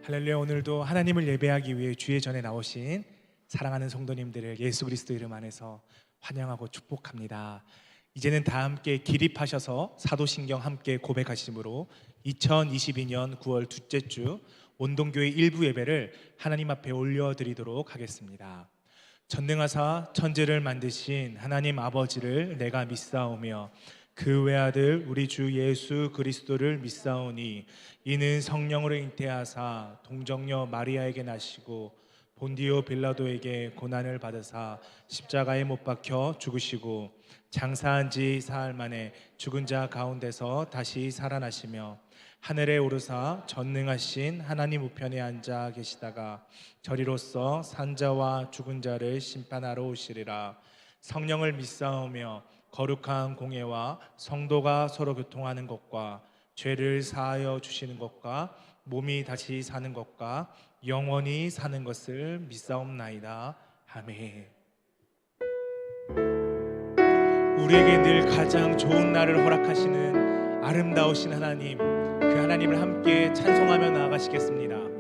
할렐루야. 오늘도 하나님을 예배하기 위해 주의 전에 나오신 사랑하는 성도님들을 예수 그리스도 이름 안에서 환영하고 축복합니다. 이제는 다 함께 기립하셔서 사도신경 함께 고백하심으로 2022년 9월 둘째 주 온동교회 일부 예배를 하나님 앞에 올려드리도록 하겠습니다. 전능하사 천지를 만드신 하나님 아버지를 내가 믿사오며 그 외아들 우리 주 예수 그리스도를 믿사오니 이는 성령으로 잉태하사 동정녀 마리아에게 나시고 본디오 빌라도에게 고난을 받으사 십자가에 못 박혀 죽으시고 장사한 지 사흘 만에 죽은 자 가운데서 다시 살아나시며 하늘에 오르사 전능하신 하나님 우편에 앉아 계시다가 저리로서 산자와 죽은 자를 심판하러 오시리라. 성령을 믿사오며 거룩한 공예와 성도가 서로 교통하는 것과 죄를 사하여 주시는 것과 몸이 다시 사는 것과 영원히 사는 것을 믿사옵나이다. 아멘. 우리에게 늘 가장 좋은 날을 허락하시는 아름다우신 하나님, 그 하나님을 함께 찬송하며 나아가시겠습니다.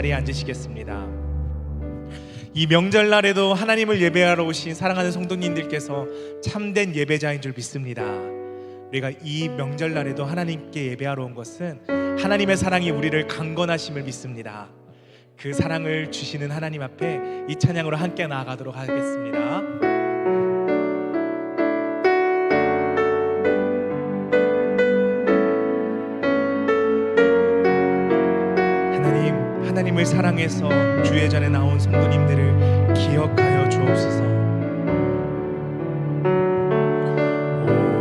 자리에 앉으시겠습니다. 이 명절날에도 하나님을 예배하러 오신 사랑하는 성도님들께서 참된 예배자인 줄 믿습니다. 우리가 이 명절날에도 하나님께 예배하러 온 것은 하나님의 사랑이 우리를 강건하심을 믿습니다. 그 사랑을 주시는 하나님 앞에 이 찬양으로 함께 나아가도록 하겠습니다. 하나님을 사랑해서 주의 전에 나온 성도님들을 기억하여 주옵소서.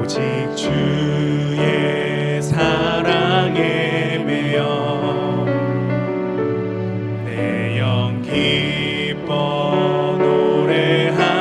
오직 주의 사랑에 매여 내 영 기뻐 노래하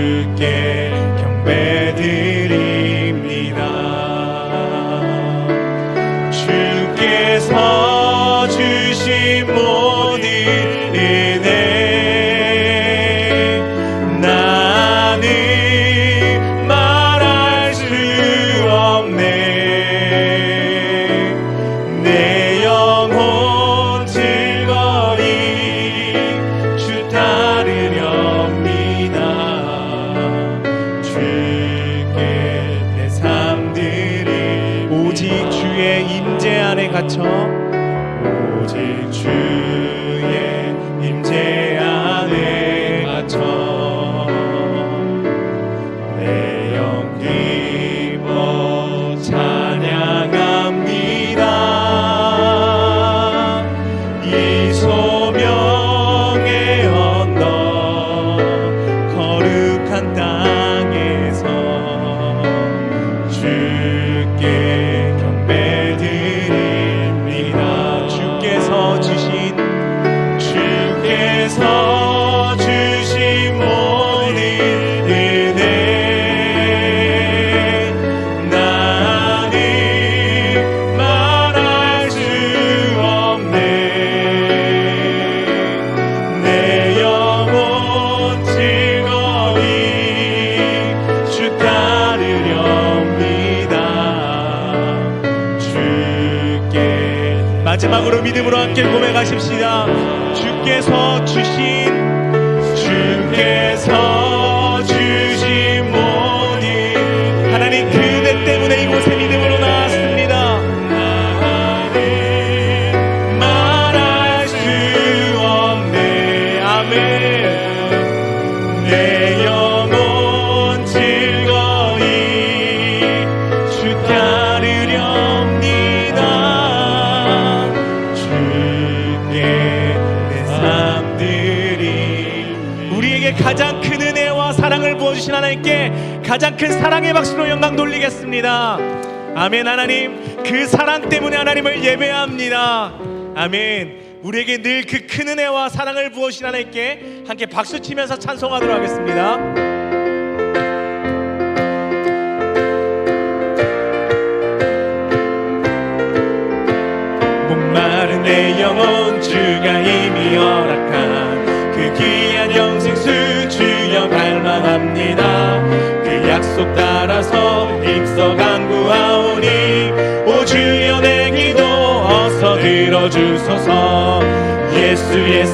주께 경배드립니다. 주께서 주신 모든 은혜 나는 말할 수 없네. 내 영혼 즐거이 주 따르렵니다. 주께 내 삶 드립니다. 오직 주의 임재 안에 갇혀 오직 주의 임재 안에 갇혀 내 영 기뻐 찬양합니다. 이 소명의 언덕 거룩한 땅에서 주께 경배드립니다. 주께서 주신 모든 은혜 나는 말할 수 없네. 내 영혼 즐거이 주 따르렵니다. 주께 마지막으로 믿음으로 함께 고백하십시다. 주께서 주신 모든 하나님 그 은혜 때문에 이곳에 믿음으로 나왔습니다. 나는 말할 수 없네. 아멘. 내 영혼 즐거이 주 따르렵니다. 주께 내 삶 드리 우리에게 가장 큰 은혜와 사랑을 부어주신 하나님께 가장 큰 사랑의 박수로 영광 돌리겠습니다. 아멘. 하나님 그 사랑 때문에 하나님을 예배합니다. 아멘. 우리에게 늘 그 큰 은혜와 사랑을 부어주신 하나님께 함께 박수치면서 찬송하도록 하겠습니다. 목마른 내 영혼 주가 이미 허락한 그 귀한 영생수 주여 갈망합니다. 그 약속 따라서 힘써 간구하오니 오 주여 내 기도 어서 들어주소서. 예수의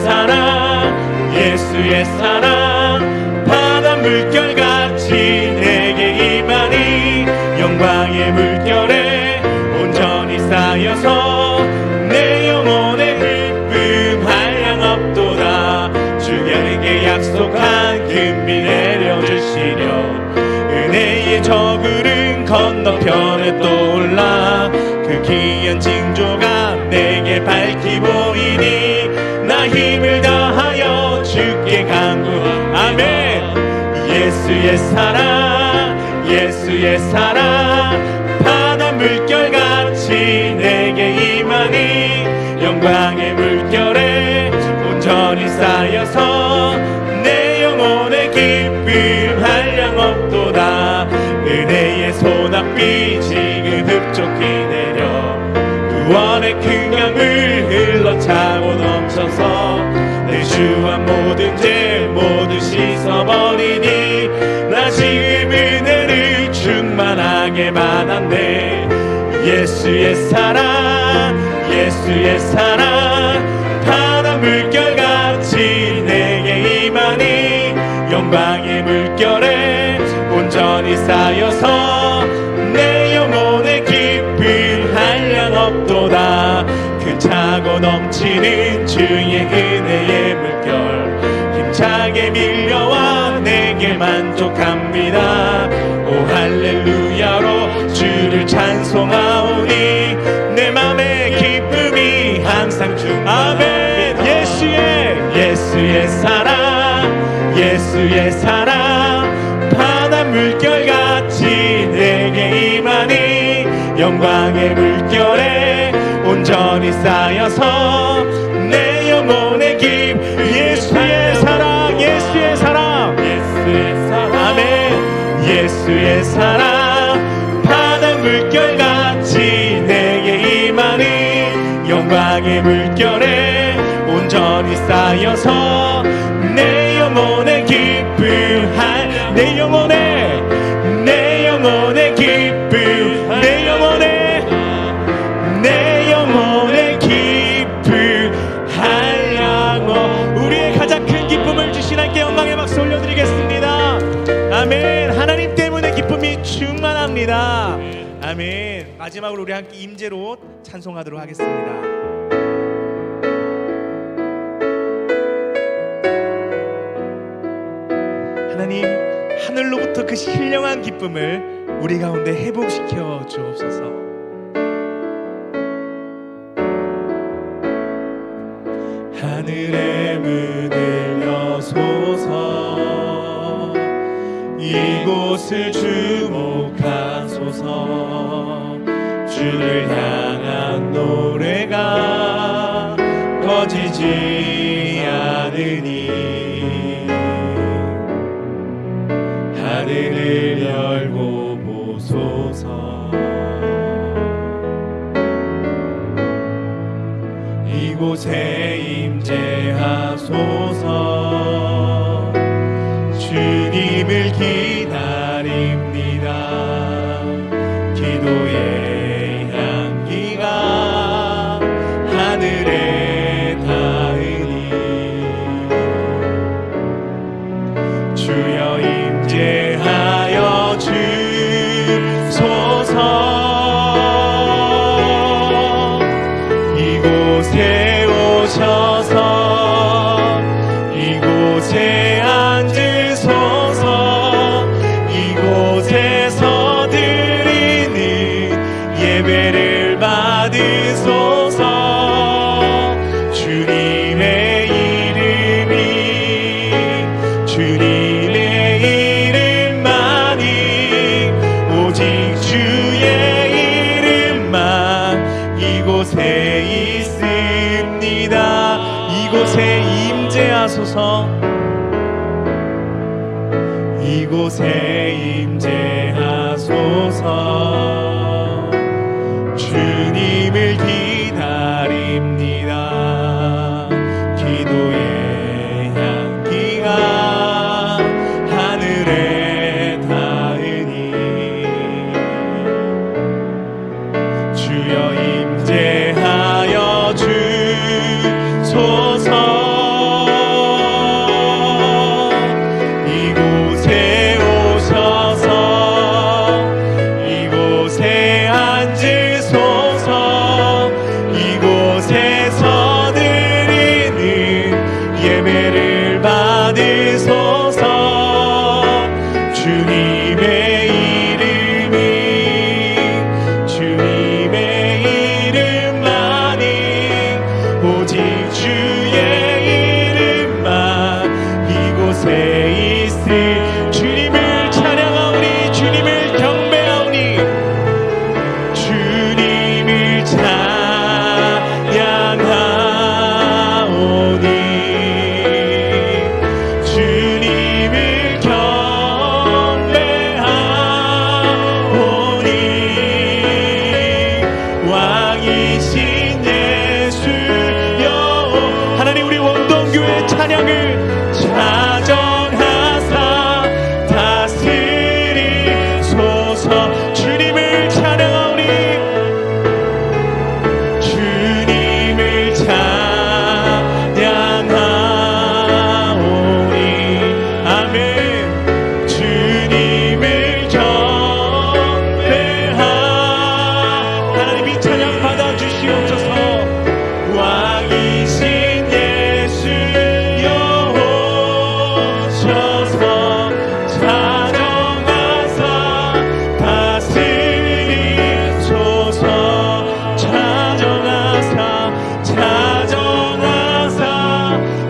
사랑 바다 물결같이 내게 임하니 영광의 물결에 온전히 쌓여서 내 영혼의 기쁨 한량 없도다. 주에게 약속한 금비 내려주시려 은혜의 저구름 건너편에 떠올라 그 귀한 징조가 내게 밝히 보이니 나 힘을 다하여 주께 간구. 아멘. 예수의 사랑 바다 물결같이 내게 임하니 영광의 물결에 온전히 쌓여서 내 영혼의 기쁨 한량 없도다. 은혜의 소낙비 지금 흡족히 내려 구원의 큰 강을 흘러차고 넘쳐서 내 주와 모든 죄 모두 씻어버리니 나 지금 은혜를 충만하게 받았네. 예수의 사랑 바다 물결같이 내게 임하니 영광의 물결에 온전히 쌓여서 내 영혼의 기쁨 한량 없도다. 그 차고 넘치는 주의 은혜의 물결 힘차게 밀려와 내게 만족합니다. 오 할렐루야로 주를 찬송하오니 내 맘의 기쁨이 항상 충만합니다. 아멘. 예수의 사랑 바다 물결같이 내게 임하니 영광의 물결에 온전히 쌓여서 내 영혼의 기쁨. 예수의 사랑 아멘. 예수의 사랑 바다 물결같이 내게 임하는 영광의 물결에 온전히 쌓여서 내 영혼의 기쁨할 내 영혼의 기쁨 내 영혼의 기쁨 한양어 우리의 가장 큰 기쁨을 주신 하나님께 영광의 박수 올려드리겠습니다. 아멘. 하나님 때문에 기쁨이 충만합니다. 아멘. 마지막으로 우리 함께 임재로 찬송하도록 하겠습니다. 하나님, 하늘로부터 그 신령한 기쁨을 우리 가운데 회복시켜 주옵소서. 하늘의 문을 여소서 이곳을 주목하소서. 주를 향한 노래가 꺼지지 않으니 하늘을 열고 보소서. 이곳에 임재하소서. 주님을 기다립니다. 기도의 향기가 하늘에 닿으니 주여 임재하여 주소서. 이곳에 오셔서 이곳에 앉으소서. 이곳에서 드리는 예배를 받으소서. 주님의 이름만이 오직 주의 이름만 이곳에 있습니다. 이곳에 임재하소서. 이곳에 임재하소서. 주님을 기다립니다. 기도의 향기가 하늘에 닿으니 주여 임재하여 주소서. 이곳에 오셔서 이곳에 앉으소서. 이곳에서 드리는 예배를 받으소서. 주님의 이름만이 오직 주의 이름만 이곳에 있으. 주님을 찬양하오니 주님을 경배하오니 주님을 찬양하오니 주님을 경배하오니 왕이신 예수여. 하나님, 우리 원동교회 찬양을 자정하사 다스리소서. 주님을 찬양하오니 주님을 찬양하오니 아멘. 주님을 경배하. 하나님, 이 찬양 받아주시옵소서. 왕이신 예수여 오셔서 찬양하사 다스리소서. 찬양하사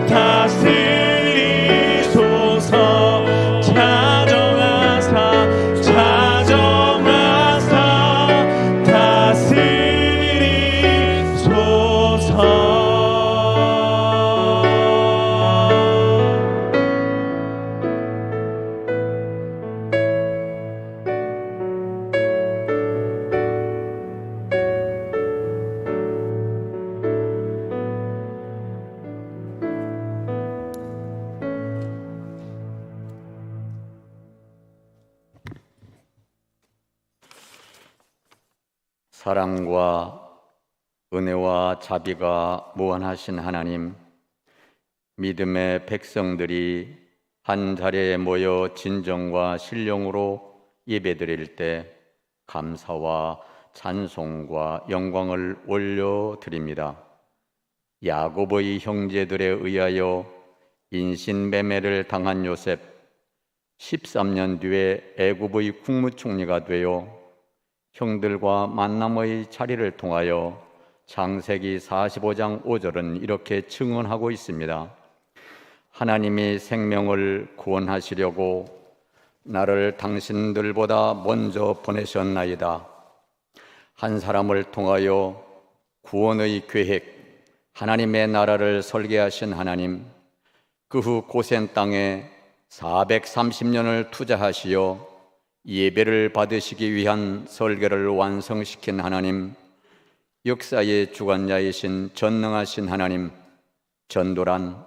다스리소서. 찬양하사 사랑과 은혜와 자비가 무한하신 하나님, 믿음의 백성들이 한 자리에 모여 진정과 신령으로 예배드릴 때 감사와 찬송과 영광을 올려드립니다. 야곱의 형제들에 의하여 인신매매를 당한 요셉, 13년 뒤에 애굽의 국무총리가 되어 형들과 만남의 자리를 통하여 창세기 45장 5절은 이렇게 증언하고 있습니다. 하나님이 생명을 구원하시려고 나를 당신들보다 먼저 보내셨나이다. 한 사람을 통하여 구원의 계획, 하나님의 나라를 설계하신 하나님, 그 후 고센 땅에 430년을 투자하시어 예배를 받으시기 위한 설계를 완성시킨 하나님, 역사의 주관자이신 전능하신 하나님, 전도란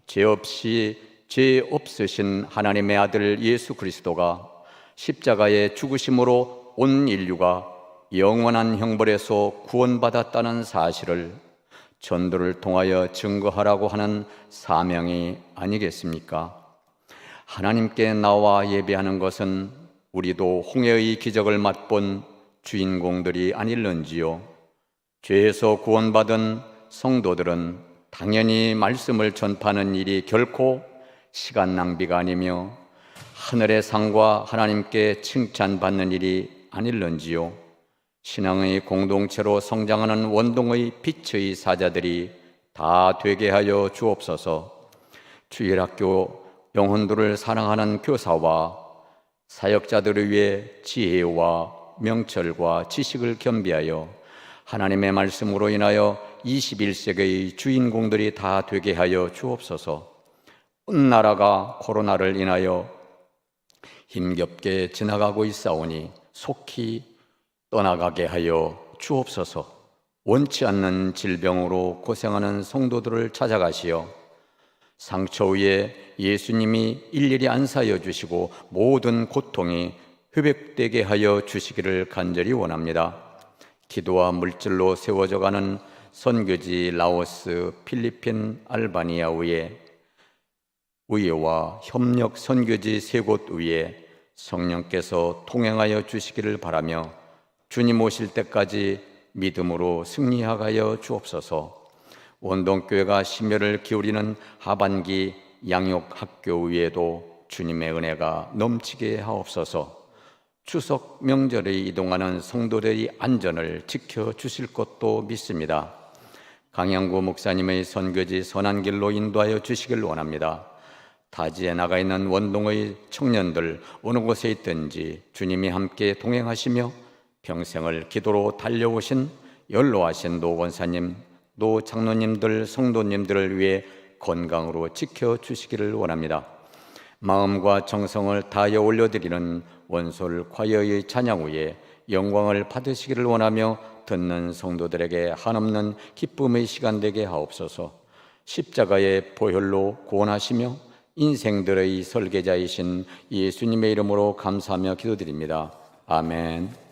죄 없이 죄 없으신 하나님의 아들 예수 그리스도가 십자가의 죽으심으로 온 인류가 영원한 형벌에서 구원받았다는 사실을 전도를 통하여 증거하라고 하는 사명이 아니겠습니까? 하나님께 나와 예배하는 것은 우리도 홍해의 기적을 맛본 주인공들이 아닐런지요. 죄에서 구원받은 성도들은 당연히 말씀을 전파하는 일이 결코 시간 낭비가 아니며 하늘의 상과 하나님께 칭찬받는 일이 아닐런지요. 신앙의 공동체로 성장하는 원동의 빛의 사자들이 다 되게 하여 주옵소서. 주일학교 영혼들을 사랑하는 교사와 사역자들을 위해 지혜와 명철과 지식을 겸비하여 하나님의 말씀으로 인하여 21세기의 주인공들이 다 되게 하여 주옵소서. 온 나라가 코로나를 인하여 힘겹게 지나가고 있사오니 속히 떠나가게 하여 주옵소서. 원치 않는 질병으로 고생하는 성도들을 찾아가시어 상처 위에 예수님이 일일이 안사여 주시고 모든 고통이 회복되게 하여 주시기를 간절히 원합니다. 기도와 물질로 세워져가는 선교지 라오스, 필리핀, 알바니아 의회와 협력 선교지 세 곳 위에 성령께서 통행하여 주시기를 바라며 주님 오실 때까지 믿음으로 승리하여 주옵소서. 원동교회가 심혈을 기울이는 하반기 양육학교 위에도 주님의 은혜가 넘치게 하옵소서. 추석 명절에 이동하는 성도들의 안전을 지켜주실 것도 믿습니다. 강양구 목사님의 선교지 선한길로 인도하여 주시길 원합니다. 타지에 나가 있는 원동의 청년들 어느 곳에 있든지 주님이 함께 동행하시며 평생을 기도로 달려오신 연로하신 노 권사님, 노 장로님들, 성도님들을 위해 건강으로 지켜주시기를 원합니다. 마음과 정성을 다하여 올려드리는 원솔 콰이어의 찬양 후에 영광을 받으시기를 원하며 듣는 성도들에게 한없는 기쁨의 시간 되게 하옵소서. 십자가의 보혈로 구원하시며 인생들의 설계자이신 예수님의 이름으로 감사하며 기도드립니다. 아멘.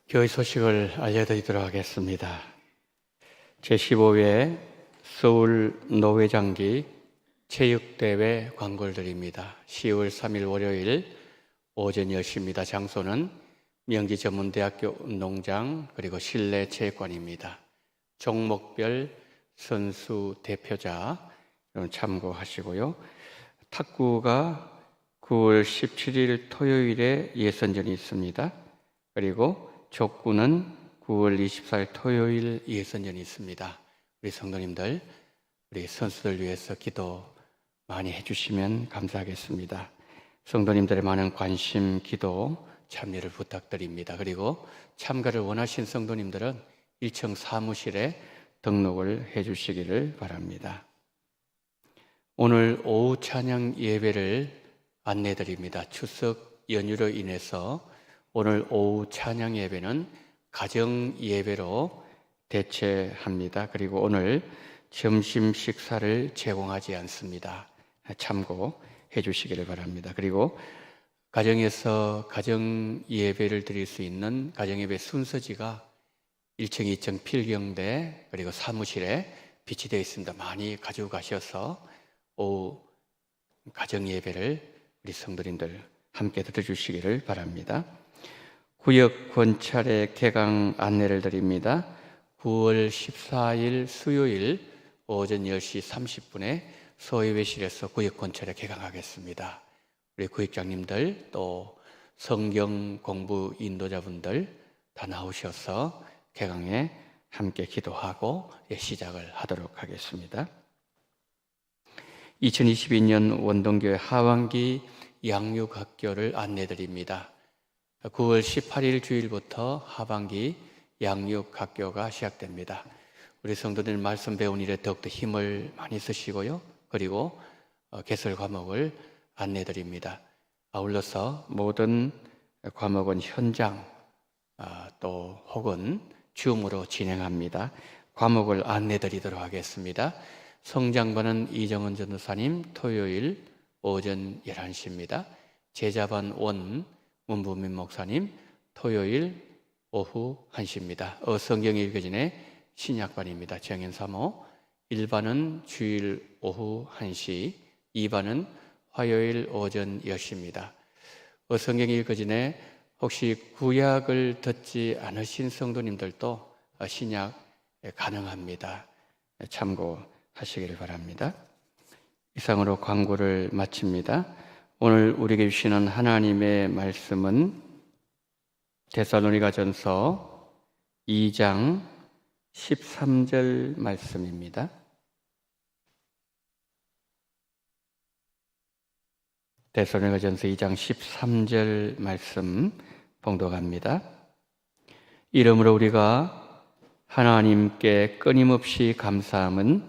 교회 소식을 알려드리도록 하겠습니다. 제15회 서울 노회장기 체육대회 광고를 드립니다. 10월 3일 월요일 오전 10시입니다. 장소는 명지전문대학교 운동장 그리고 실내 체육관입니다. 종목별 선수 대표자 참고하시고요. 탁구가 9월 17일 토요일에 예선전이 있습니다. 그리고 족구는 9월 24일 토요일 예선전이 있습니다. 우리 성도님들, 우리 선수들 위해서 기도 많이 해주시면 감사하겠습니다. 성도님들의 많은 관심, 기도, 참여를 부탁드립니다. 그리고 참가를 원하신 성도님들은 1층 사무실에 등록을 해주시기를 바랍니다. 오늘 오후 찬양 예배를 안내드립니다. 추석 연휴로 인해서 오늘 오후 찬양 예배는 가정 예배로 대체합니다. 그리고 오늘 점심 식사를 제공하지 않습니다. 참고해 주시기를 바랍니다. 그리고 가정에서 가정 예배를 드릴 수 있는 가정 예배 순서지가 1층, 2층 필경대 그리고 사무실에 비치되어 있습니다. 많이 가지고 가셔서 오후 가정 예배를 우리 성도님들 함께 들어주시기를 바랍니다. 구역 권찰의 개강 안내를 드립니다. 9월 14일 수요일 오전 10시 30분에 소예배실에서 구역 권찰에 개강하겠습니다. 우리 구역장님들 또 성경 공부 인도자분들 다 나오셔서 개강에 함께 기도하고 시작을 하도록 하겠습니다. 2022년 원동교회 하반기 양육학교를 안내드립니다. 9월 18일 주일부터 하반기 양육학교가 시작됩니다. 우리 성도들 말씀 배운 일에 더욱더 힘을 많이 쓰시고요. 그리고 개설 과목을 안내드립니다. 아울러서 모든 과목은 현장 또 혹은 줌으로 진행합니다. 과목을 안내드리도록 하겠습니다. 성장반은 이정은 전도사님 토요일 오전 11시입니다. 제자반 원 문부민 목사님 토요일 오후 1시입니다. 성경 읽어진의 신약반입니다. 정연사모 1반은 주일 오후 1시, 2반은 화요일 오전 10시입니다. 성경 읽어진의 혹시 구약을 듣지 않으신 성도님들도 신약 가능합니다. 참고하시기를 바랍니다. 이상으로 광고를 마칩니다. 오늘 우리에게 주시는 하나님의 말씀은 데살로니가전서 2장 13절 말씀입니다. 데살로니가전서 2장 13절 말씀 봉독합니다. 이러므로 우리가 하나님께 끊임없이 감사함은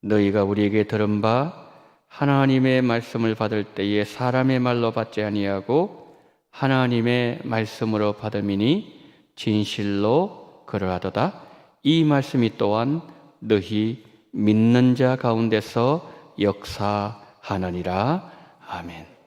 너희가 우리에게 들은 바 하나님의 말씀을 받을 때에 사람의 말로 받지 아니하고 하나님의 말씀으로 받음이니 진실로 그러하도다. 이 말씀이 또한 너희 믿는 자 가운데서 역사하느니라. 아멘.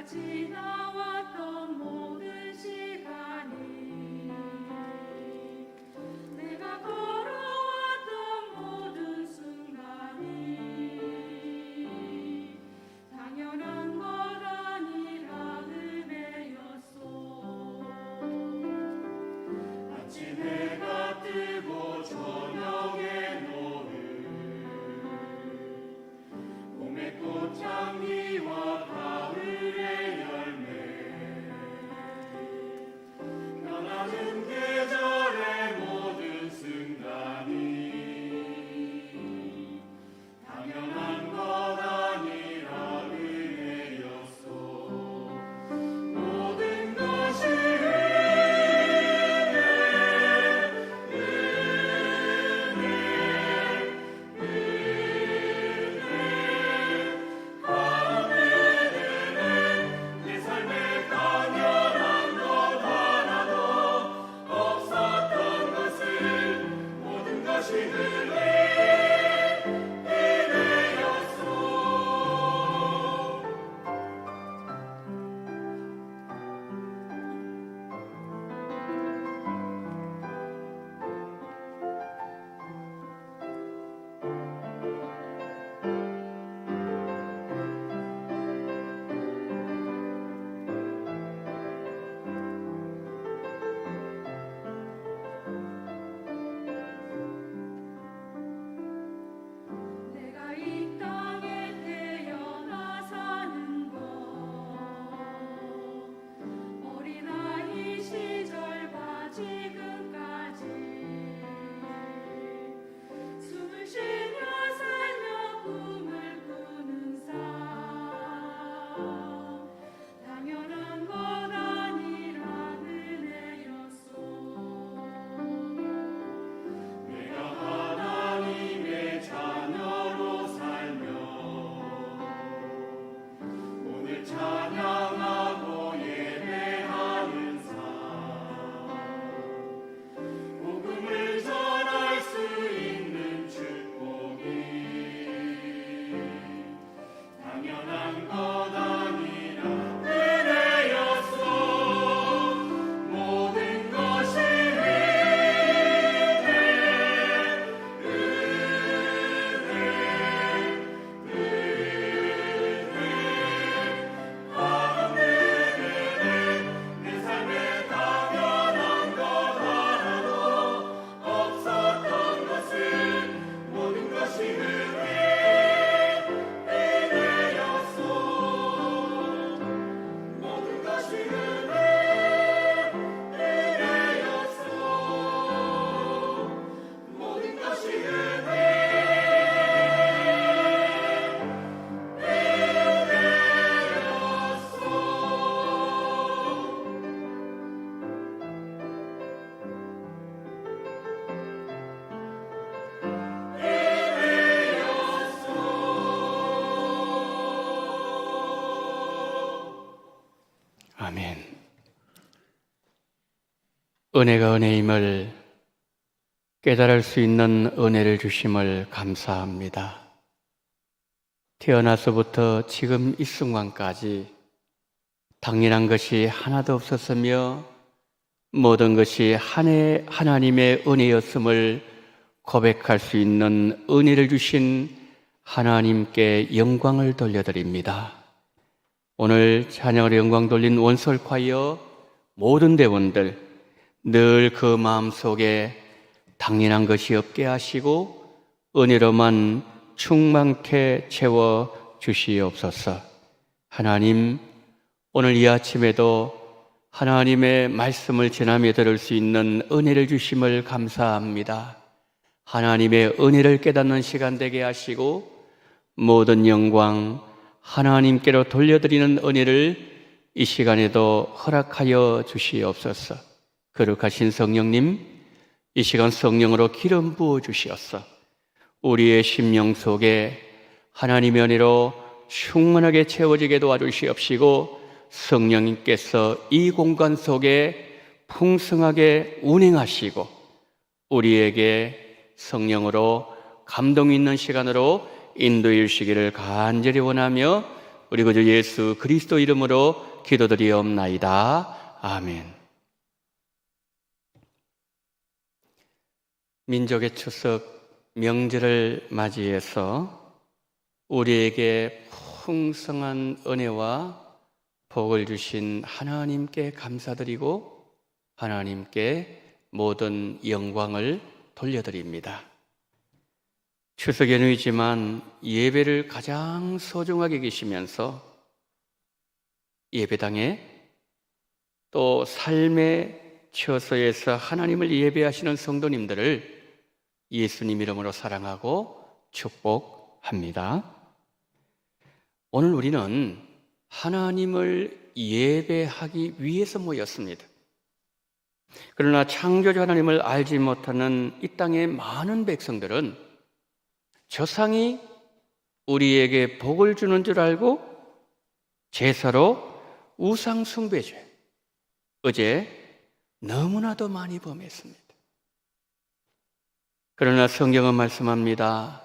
지나왔던 모든 시간이 은혜가 은혜임을 깨달을 수 있는 은혜를 주심을 감사합니다. 태어나서부터 지금 이 순간까지 당연한 것이 하나도 없었으며 모든 것이 하나님의 은혜였음을 고백할 수 있는 은혜를 주신 하나님께 영광을 돌려드립니다. 오늘 찬양으로 영광 돌린 원솔과이어 모든 대원들 늘 그 마음속에 당연한 것이 없게 하시고 은혜로만 충만케 채워 주시옵소서. 하나님, 오늘 이 아침에도 하나님의 말씀을 지나며 들을 수 있는 은혜를 주심을 감사합니다. 하나님의 은혜를 깨닫는 시간 되게 하시고 모든 영광 하나님께로 돌려드리는 은혜를 이 시간에도 허락하여 주시옵소서. 거룩하신 성령님, 이 시간 성령으로 기름 부어 주시옵소서. 우리의 심령 속에 하나님의 은혜로 충만하게 채워지게 도와주시옵시고 성령님께서 이 공간 속에 풍성하게 운행하시고 우리에게 성령으로 감동 있는 시간으로 인도해 주시기를 간절히 원하며 우리 구주 예수 그리스도 이름으로 기도드리옵나이다. 아멘. 민족의 추석 명절을 맞이해서 우리에게 풍성한 은혜와 복을 주신 하나님께 감사드리고 하나님께 모든 영광을 돌려드립니다. 추석 연휴이지만 예배를 가장 소중하게 계시면서 예배당에 또 삶의 처소에서 하나님을 예배하시는 성도님들을 예수님 이름으로 사랑하고 축복합니다. 오늘 우리는 하나님을 예배하기 위해서 모였습니다. 그러나 창조주 하나님을 알지 못하는 이 땅의 많은 백성들은 조상이 우리에게 복을 주는 줄 알고 제사로 우상 숭배죄, 어제 너무나도 많이 범했습니다. 그러나 성경은 말씀합니다.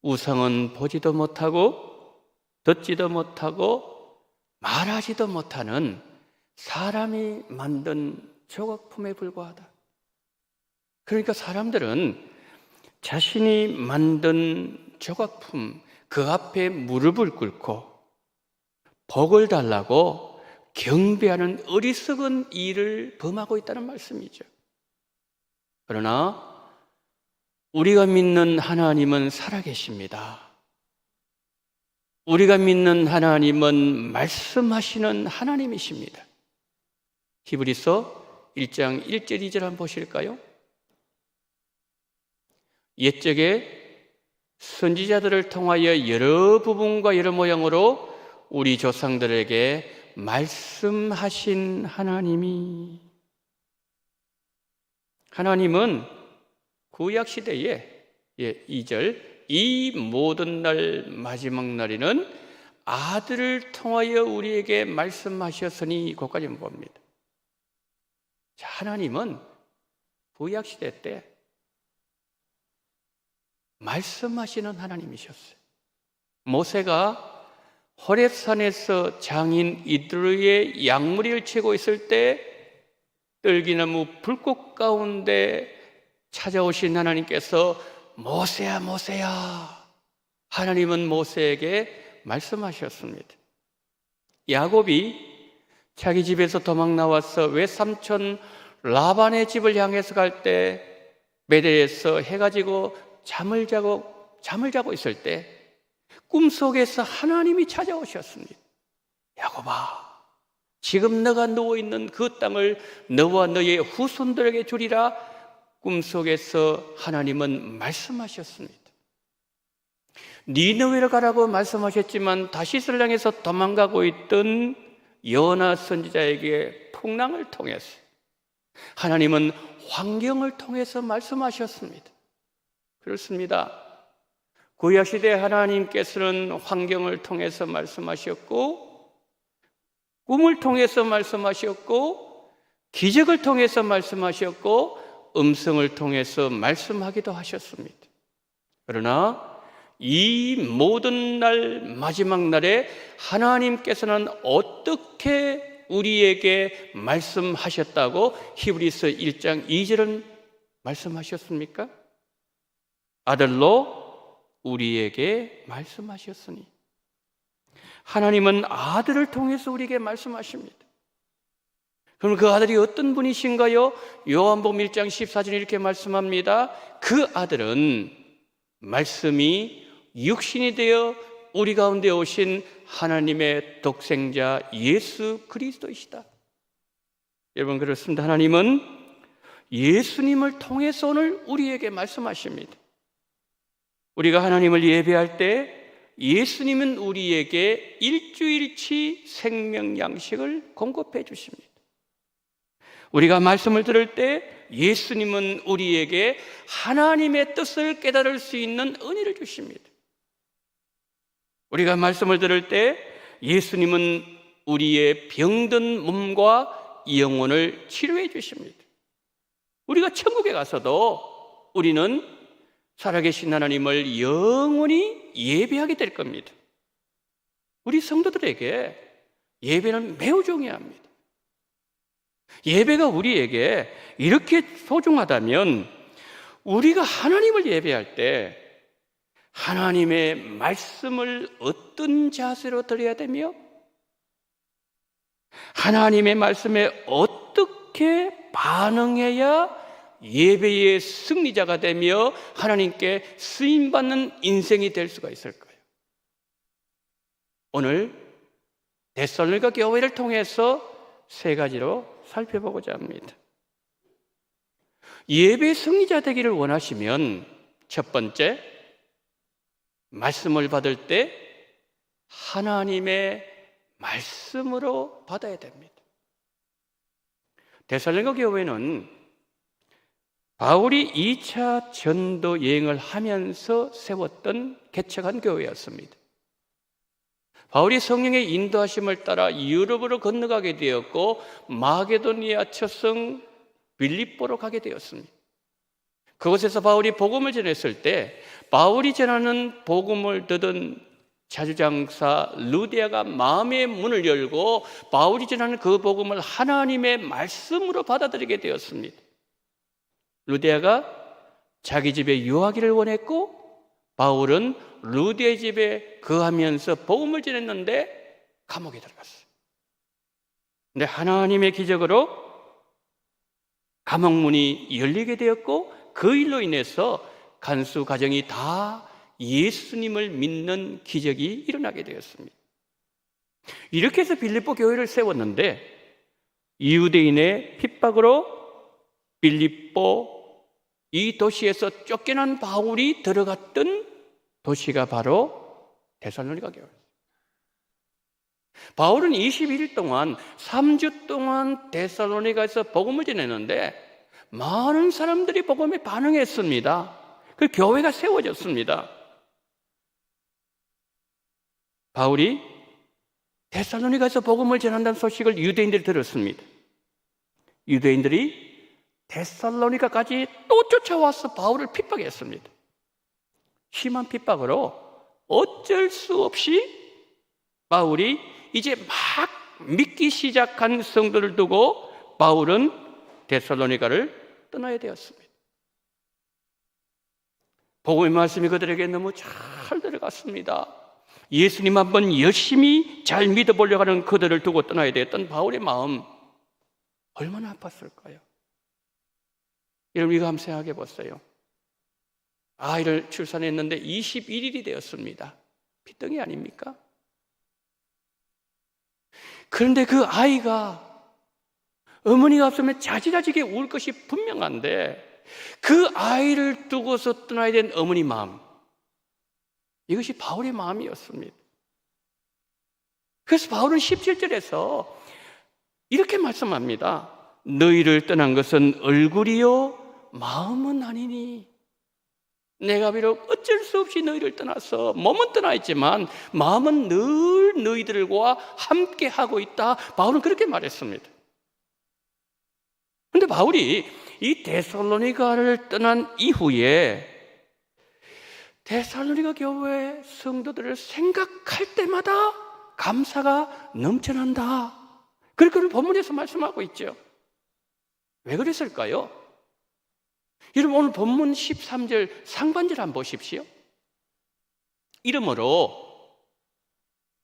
우상은 보지도 못하고 듣지도 못하고 말하지도 못하는 사람이 만든 조각품에 불과하다. 그러니까 사람들은 자신이 만든 조각품 그 앞에 무릎을 꿇고 복을 달라고 경배하는 어리석은 일을 범하고 있다는 말씀이죠. 그러나 우리가 믿는 하나님은 살아계십니다. 우리가 믿는 하나님은 말씀하시는 하나님이십니다. 히브리서 1장 1절 2절 한번 보실까요? 옛적에 선지자들을 통하여 여러 부분과 여러 모양으로 우리 조상들에게 말씀하신 하나님은 구약시대에 2절 이 모든 날 마지막 날에는 아들을 통하여 우리에게 말씀하셨으니 거기까지 봅니다. 자, 하나님은 구약시대 때 말씀하시는 하나님이셨어요. 모세가 호렙산에서 장인 이드로의 양무리를 치고 있을 때 떨기나무 불꽃 가운데 찾아오신 하나님께서 모세야 모세야, 하나님은 모세에게 말씀하셨습니다. 야곱이 자기 집에서 도망 나와서 외삼촌 라반의 집을 향해서 갈 때 베델에서 해가 지고 잠을 자고 있을 때 꿈속에서 하나님이 찾아오셨습니다. 야곱아, 지금 너가 누워있는 그 땅을 너와 너의 후손들에게 주리라. 꿈속에서 하나님은 말씀하셨습니다. 니느웨로 가라고 말씀하셨지만 다시스를 향해서 도망가고 있던 요나 선지자에게 풍랑을 통해서 하나님은 환경을 통해서 말씀하셨습니다. 그렇습니다. 구약시대 하나님께서는 환경을 통해서 말씀하셨고 꿈을 통해서 말씀하셨고 기적을 통해서 말씀하셨고 음성을 통해서 말씀하기도 하셨습니다. 그러나 이 모든 날 마지막 날에 하나님께서는 어떻게 우리에게 말씀하셨다고 히브리서 1장 2절은 말씀하셨습니까? 아들로 우리에게 말씀하셨으니. 하나님은 아들을 통해서 우리에게 말씀하십니다. 그럼 그 아들이 어떤 분이신가요? 요한복음 1장 14절에 이렇게 말씀합니다. 그 아들은 말씀이 육신이 되어 우리 가운데 오신 하나님의 독생자 예수 그리스도이시다. 여러분, 그렇습니다. 하나님은 예수님을 통해서 오늘 우리에게 말씀하십니다. 우리가 하나님을 예배할 때 예수님은 우리에게 일주일치 생명 양식을 공급해 주십니다. 우리가 말씀을 들을 때 예수님은 우리에게 하나님의 뜻을 깨달을 수 있는 은혜를 주십니다. 우리가 말씀을 들을 때 예수님은 우리의 병든 몸과 영혼을 치료해 주십니다. 우리가 천국에 가서도 우리는 살아계신 하나님을 영원히 예배하게 될 겁니다. 우리 성도들에게 예배는 매우 중요합니다. 예배가 우리에게 이렇게 소중하다면 우리가 하나님을 예배할 때 하나님의 말씀을 어떤 자세로 드려야 되며 하나님의 말씀에 어떻게 반응해야 예배의 승리자가 되며 하나님께 쓰임받는 인생이 될 수가 있을까요? 오늘 데살로니가 교회를 통해서 세 가지로 살펴보고자 합니다. 예배 승리자 되기를 원하시면 첫 번째, 말씀을 받을 때 하나님의 말씀으로 받아야 됩니다. 데살로니가 교회는 바울이 2차 전도 여행을 하면서 세웠던 개척한 교회였습니다. 바울이 성령의 인도하심을 따라 유럽으로 건너가게 되었고 마게도니아 첫성 빌립보로 가게 되었습니다. 그곳에서 바울이 복음을 전했을 때 바울이 전하는 복음을 듣은 자주장사 루디아가 마음의 문을 열고 바울이 전하는 그 복음을 하나님의 말씀으로 받아들이게 되었습니다. 루디아가 자기 집에 유하기를 원했고 바울은 루디아의 집에 거하면서 복음을 전했는데 감옥에 들어갔어요. 근데 하나님의 기적으로 감옥문이 열리게 되었고 그 일로 인해서 간수 가정이 다 예수님을 믿는 기적이 일어나게 되었습니다. 이렇게 해서 빌립보 교회를 세웠는데 이유대인의 핍박으로 빌립보 이 도시에서 쫓겨난 바울이 들어갔던 도시가 바로 데살로니가 교회였어요. 바울은 21일 동안 3주 동안 데살로니가에서 복음을 전했는데 많은 사람들이 복음에 반응했습니다. 그 교회가 세워졌습니다. 바울이 데살로니가에서 복음을 전한다는 소식을 유대인들이 들었습니다. 유대인들이 데살로니가까지 또 쫓아와서 바울을 핍박했습니다. 심한 핍박으로 어쩔 수 없이 바울이 이제 막 믿기 시작한 성도를 두고 바울은 데살로니가를 떠나야 되었습니다. 복음의 말씀이 그들에게 너무 잘 들어갔습니다. 예수님 한번 열심히 잘 믿어보려고 하는 그들을 두고 떠나야 되었던 바울의 마음 얼마나 아팠을까요? 여러분, 이거 한번 생각해 보세요. 아이를 출산했는데 21일이 되었습니다. 피덩이 아닙니까? 그런데 그 아이가 어머니가 없으면 자지러지게 울 것이 분명한데 그 아이를 두고서 떠나야 된 어머니 마음, 이것이 바울의 마음이었습니다. 그래서 바울은 17절에서 이렇게 말씀합니다. 너희를 떠난 것은 얼굴이요 마음은 아니니. 내가 비록 어쩔 수 없이 너희를 떠나서 몸은 떠나 있지만 마음은 늘 너희들과 함께 하고 있다. 바울은 그렇게 말했습니다. 근데 바울이 이 데살로니가를 떠난 이후에 데살로니가 교회 성도들을 생각할 때마다 감사가 넘쳐난다. 그렇게 본문에서 말씀하고 있죠. 왜 그랬을까요? 여러분, 오늘 본문 13절 상반절 한번 보십시오. 이러므로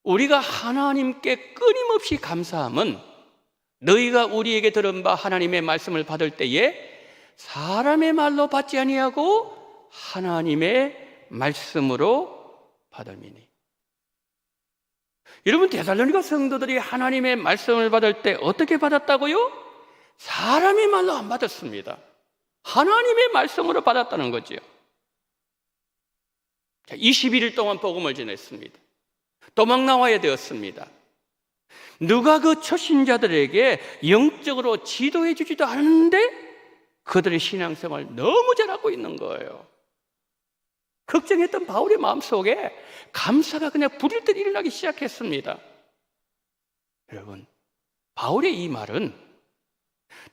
우리가 하나님께 끊임없이 감사함은 너희가 우리에게 들은 바 하나님의 말씀을 받을 때에 사람의 말로 받지 아니하고 하나님의 말씀으로 받음이니. 여러분, 데살로니가 성도들이 하나님의 말씀을 받을 때 어떻게 받았다고요? 사람의 말로 안 받았습니다. 하나님의 말씀으로 받았다는 거죠. 21일 동안 복음을 전했습니다. 도망 나와야 되었습니다. 누가 그 초신자들에게 영적으로 지도해 주지도 않았는데 그들의 신앙생활을 너무 잘하고 있는 거예요. 걱정했던 바울의 마음속에 감사가 그냥 불일 듯 일어나기 시작했습니다. 여러분, 바울의 이 말은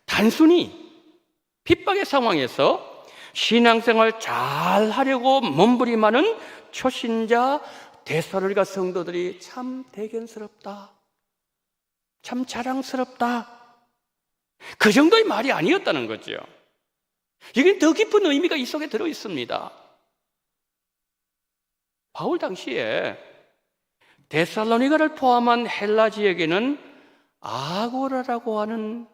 단순히 핍박의 상황에서 신앙생활 잘 하려고 몸부림하는 초신자 데살로니가 성도들이 참 대견스럽다, 참 자랑스럽다, 그 정도의 말이 아니었다는 거죠. 여기는 더 깊은 의미가 이 속에 들어 있습니다. 바울 당시에 데살로니가를 포함한 헬라 지역에는 아고라라고 하는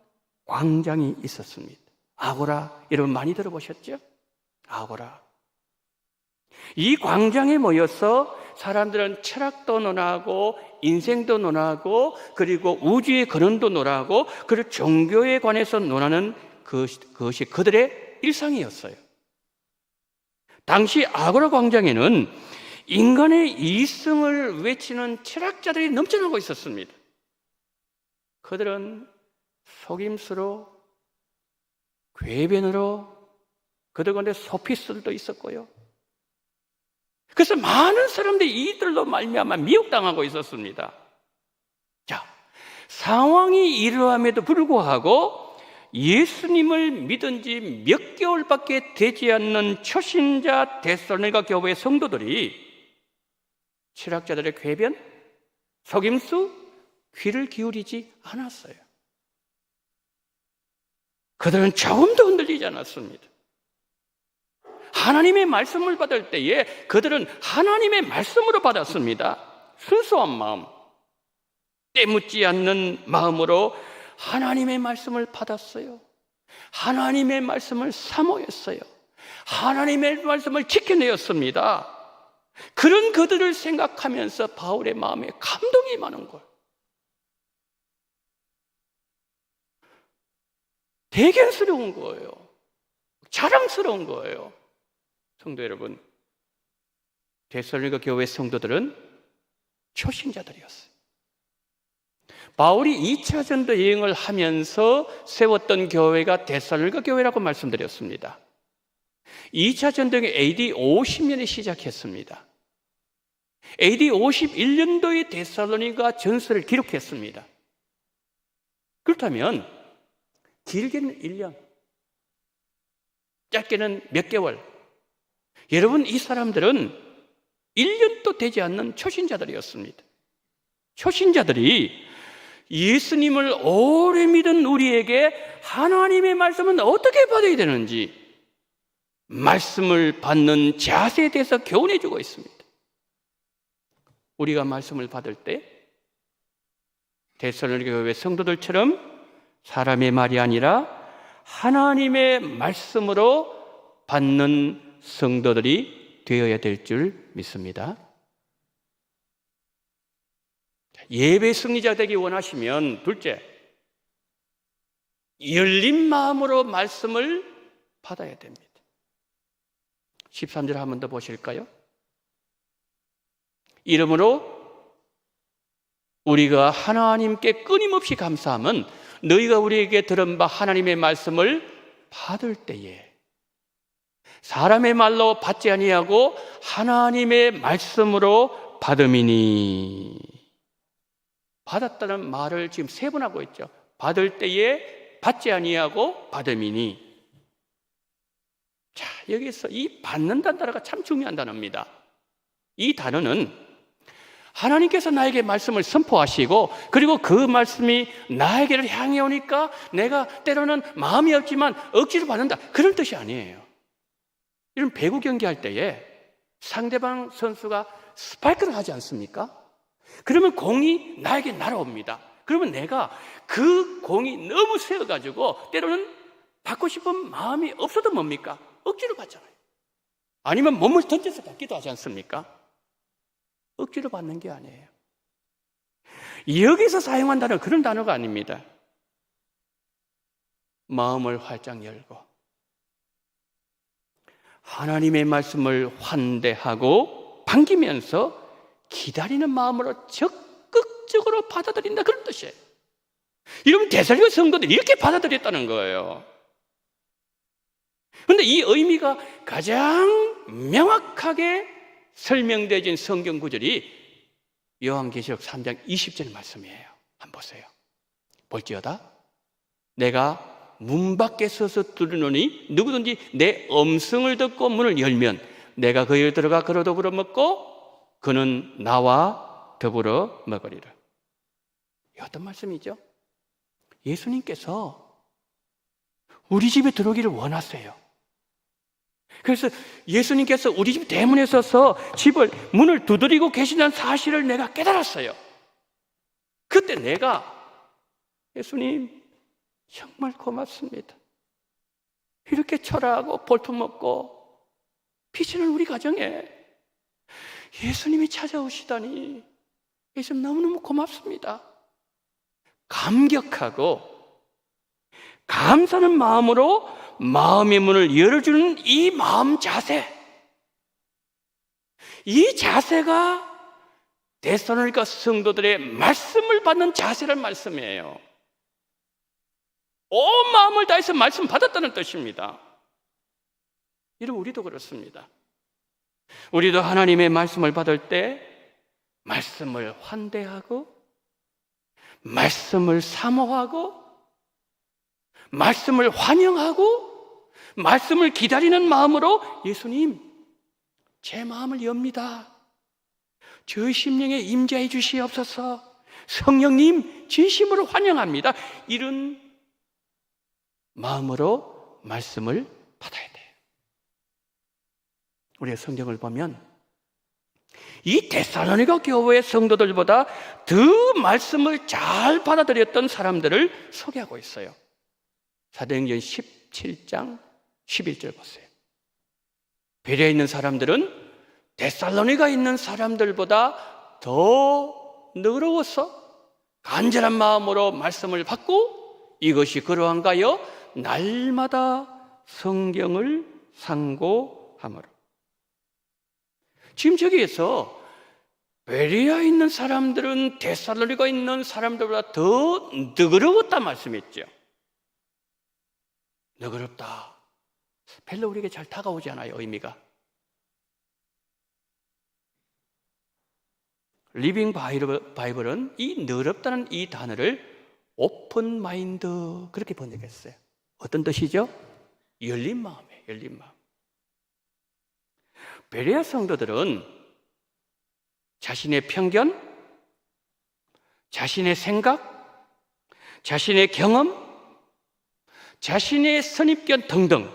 광장이 있었습니다. 아고라, 여러분 많이 들어보셨죠? 아고라. 이 광장에 모여서 사람들은 철학도 논하고 인생도 논하고 그리고 우주의 근원도 논하고 그리고 종교에 관해서 논하는 그것이 그들의 일상이었어요. 당시 아고라 광장에는 인간의 이승을 외치는 철학자들이 넘쳐나고 있었습니다. 그들은 속임수로, 궤변으로, 그들 가운데 소피스들도 있었고요. 그래서 많은 사람들이 이들로 말미암아 미혹당하고 있었습니다. 자, 상황이 이러함에도 불구하고 예수님을 믿은 지 몇 개월밖에 되지 않는 초신자 데살로니가 교회 성도들이 철학자들의 궤변, 속임수, 귀를 기울이지 않았어요. 그들은 조금도 흔들리지 않았습니다. 하나님의 말씀을 받을 때에 그들은 하나님의 말씀으로 받았습니다. 순수한 마음, 때묻지 않는 마음으로 하나님의 말씀을 받았어요. 하나님의 말씀을 사모했어요. 하나님의 말씀을 지켜내었습니다. 그런 그들을 생각하면서 바울의 마음에 감동이 많은 거예요. 대견스러운 거예요. 자랑스러운 거예요. 성도 여러분, 데살로니가 교회 성도들은 초신자들이었어요. 바울이 2차 전도 여행을 하면서 세웠던 교회가 데살로니가 교회라고 말씀드렸습니다. 2차 전도여행 AD 50년에 시작했습니다. AD 51년도에 데살로니가 전서를 기록했습니다. 그렇다면 길게는 1년, 짧게는 몇 개월. 여러분, 이 사람들은 1년도 되지 않는 초신자들이었습니다. 초신자들이 예수님을 오래 믿은 우리에게 하나님의 말씀은 어떻게 받아야 되는지 말씀을 받는 자세에 대해서 교훈해 주고 있습니다. 우리가 말씀을 받을 때 데살로니가 교회 성도들처럼 사람의 말이 아니라 하나님의 말씀으로 받는 성도들이 되어야 될 줄 믿습니다. 예배 승리자 되기 원하시면 둘째, 열린 마음으로 말씀을 받아야 됩니다. 13절 한 번 더 보실까요? 이러므로 우리가 하나님께 끊임없이 감사함은 너희가 우리에게 들은 바 하나님의 말씀을 받을 때에 사람의 말로 받지 아니하고 하나님의 말씀으로 받음이니. 받았다는 말을 지금 세 번 하고 있죠. 받을 때에, 받지 아니하고 받음이니. 자, 여기서 이 받는다는 단어가 참 중요한 단어입니다. 이 단어는 하나님께서 나에게 말씀을 선포하시고, 그리고 그 말씀이 나에게를 향해 오니까 내가 때로는 마음이 없지만 억지로 받는다, 그런 뜻이 아니에요. 이런 배구 경기할 때에 상대방 선수가 스파이크를 하지 않습니까? 그러면 공이 나에게 날아옵니다. 그러면 내가 그 공이 너무 세어가지고 때로는 받고 싶은 마음이 없어도 뭡니까? 억지로 받잖아요. 아니면 몸을 던져서 받기도 하지 않습니까? 억지로 받는 게 아니에요. 여기서 사용한 단어는 그런 단어가 아닙니다. 마음을 활짝 열고 하나님의 말씀을 환대하고 반기면서 기다리는 마음으로 적극적으로 받아들인다, 그런 뜻이에요. 이러면 데살로니가 성도들이 이렇게 받아들였다는 거예요. 그런데 이 의미가 가장 명확하게 설명되어진 성경 구절이 요한계시록 3장 20절 말씀이에요. 한번 보세요. 볼지어다 내가 문 밖에 서서 두드리노니 누구든지 내 음성을 듣고 문을 열면 내가 그에 들어가 그로 더불어 먹고 그는 나와 더불어 먹으리라. 이 어떤 말씀이죠? 예수님께서 우리 집에 들어오기를 원하세요. 그래서 예수님께서 우리 집 대문에 서서 집을 문을 두드리고 계신다는 사실을 내가 깨달았어요. 그때 내가 예수님 정말 고맙습니다. 이렇게 철학하고 볼품없고 피치는 우리 가정에 예수님이 찾아오시다니 예수님 너무너무 고맙습니다. 감격하고 감사하는 마음으로 마음의 문을 열어주는 이 마음 자세, 이 자세가 데살로니가 성도들의 말씀을 받는 자세란 말씀이에요. 온 마음을 다해서 말씀 받았다는 뜻입니다. 이런 우리도 그렇습니다. 우리도 하나님의 말씀을 받을 때 말씀을 환대하고 말씀을 사모하고 말씀을 환영하고 말씀을 기다리는 마음으로 예수님 제 마음을 엽니다. 저의 심령에 임재해 주시옵소서. 성령님 진심으로 환영합니다. 이런 마음으로 말씀을 받아야 돼요. 우리의 성경을 보면 이 데살로니가 교회의 성도들보다 더 말씀을 잘 받아들였던 사람들을 소개하고 있어요. 사도행전 17장 11절 보세요. 베레아에 있는 사람들은 데살로니가 있는 사람들보다 더 너그러워서 간절한 마음으로 말씀을 받고 이것이 그러한가 하여 날마다 성경을 상고하므로. 지금 저기에서 베레아에 있는 사람들은 데살로니가 있는 사람들보다 더 너그러웠다 말씀했죠. 너그럽다. 별로 우리에게 잘 다가오지 않아요, 의미가. 리빙 바이블은 이 너그럽다는 이 단어를 오픈 마인드 그렇게 번역했어요. 어떤 뜻이죠? 열린 마음이에요, 열린 마음. 베레아 성도들은 자신의 편견, 자신의 생각, 자신의 경험, 자신의 선입견 등등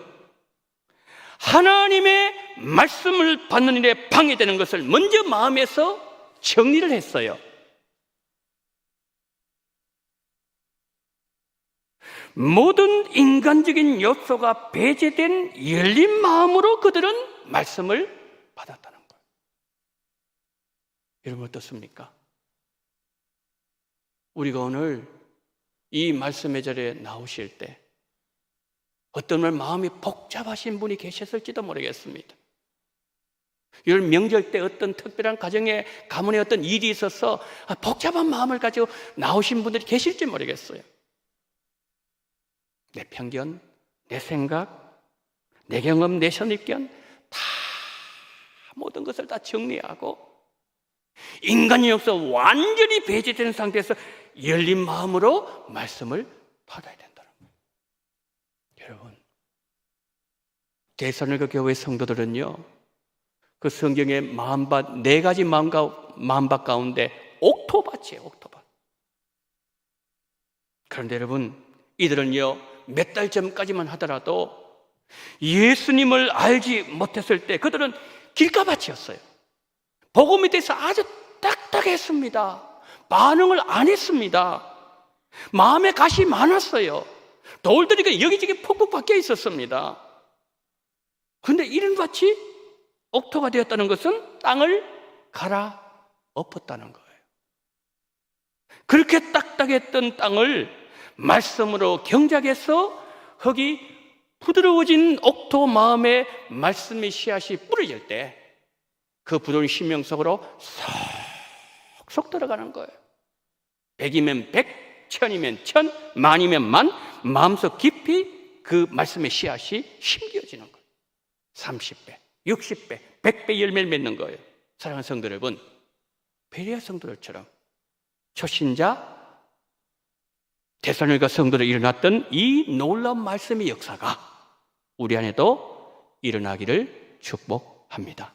하나님의 말씀을 받는 일에 방해되는 것을 먼저 마음에서 정리를 했어요. 모든 인간적인 요소가 배제된 열린 마음으로 그들은 말씀을 받았다는 거예요. 여러분 어떻습니까? 우리가 오늘 이 말씀의 자리에 나오실 때 어떤 날 마음이 복잡하신 분이 계셨을지도 모르겠습니다. 이런 명절 때 어떤 특별한 가정에 가문에 어떤 일이 있어서 복잡한 마음을 가지고 나오신 분들이 계실지 모르겠어요. 내 편견, 내 생각, 내 경험, 내 선입견 다 모든 것을 다 정리하고 인간의 역사 완전히 배제되는 상태에서 열린 마음으로 말씀을 받아야 된다는 거예요. 여러분, 데살로니가 교회 성도들은요, 그 성경의 마음밭, 4가지 마음밭 가운데 옥토밭이에요, 옥토밭. 그런데 여러분, 이들은요, 몇 달 전까지만 하더라도 예수님을 알지 못했을 때 그들은 길가밭이었어요. 복음에 대해서 아주 딱딱했습니다. 반응을 안 했습니다. 마음에 가시 많았어요. 돌들이 여기저기 푹푹 박혀 있었습니다. 그런데 이런 밭이 옥토가 되었다는 것은 땅을 갈아 엎었다는 거예요. 그렇게 딱딱했던 땅을 말씀으로 경작해서 흙이 부드러워진 옥토 마음에 말씀의 씨앗이 뿌려질 때 그 부드러운 심령 속으로 쏙쏙 들어가는 거예요. 100이면 100, 1000이면 1000, 만이면 만, 마음속 깊이 그 말씀의 씨앗이 심겨지는 거예요. 30배, 60배, 100배 열매를 맺는 거예요. 사랑하는 성도 여러분, 베레아 성도들처럼 초신자 데살로니가 성도들에 일어났던 이 놀라운 말씀의 역사가 우리 안에도 일어나기를 축복합니다.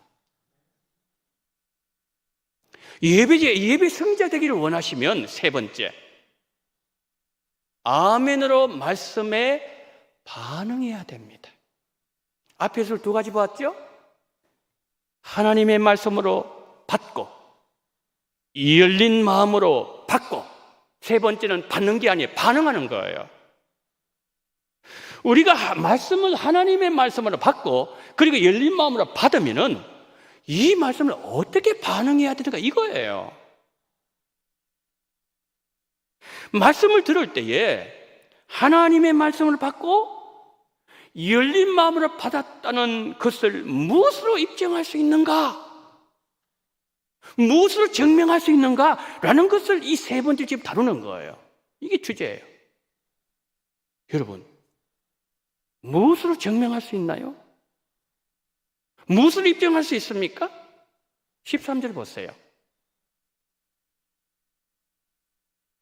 예배 승자 되기를 원하시면 세 번째, 아멘으로 말씀에 반응해야 됩니다. 앞에서 2가지 보았죠? 하나님의 말씀으로 받고, 열린 마음으로 받고, 세 번째는 받는 게 아니에요. 반응하는 거예요. 우리가 하나님의 말씀으로 받고, 그리고 열린 마음으로 받으면은 이 말씀을 어떻게 반응해야 되는가 이거예요. 말씀을 들을 때에 하나님의 말씀을 받고 열린 마음으로 받았다는 것을 무엇으로 입증할 수 있는가? 무엇으로 증명할 수 있는가라는 것을 이 세 번째 지금 다루는 거예요. 이게 주제예요. 여러분, 무엇으로 증명할 수 있나요? 무엇을 입증할 수 있습니까? 13절 보세요.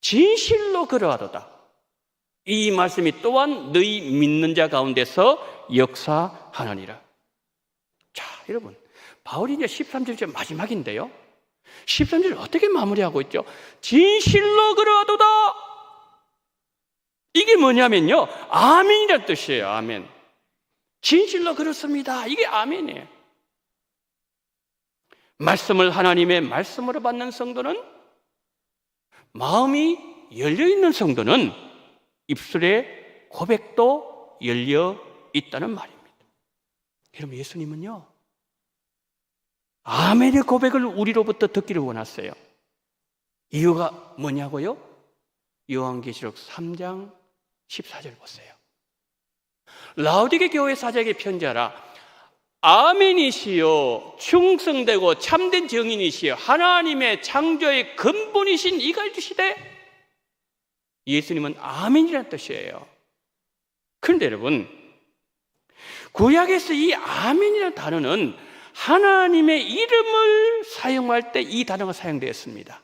진실로 그러하도다. 이 말씀이 또한 너희 믿는 자 가운데서 역사하느니라. 자, 여러분, 바울이 이제 13절 마지막인데요. 13절을 어떻게 마무리하고 있죠? 진실로 그러하도다. 이게 뭐냐면요, 아멘이라는 뜻이에요. 아멘. 진실로 그렇습니다. 이게 아멘이에요. 말씀을 하나님의 말씀으로 받는 성도는, 마음이 열려있는 성도는 입술의 고백도 열려 있다는 말입니다. 여러분, 예수님은요, 아멘의 고백을 우리로부터 듣기를 원하세요. 이유가 뭐냐고요? 요한계시록 3장 14절 보세요. 라오디게 교회 사자에게 편지하라. 아멘이시요 충성되고 참된 증인이시요 하나님의 창조의 근본이신 이가 주시되. 예수님은 아멘이라는 뜻이에요. 그런데 여러분, 구약에서 이 아멘이라는 단어는 하나님의 이름을 사용할 때 이 단어가 사용되었습니다.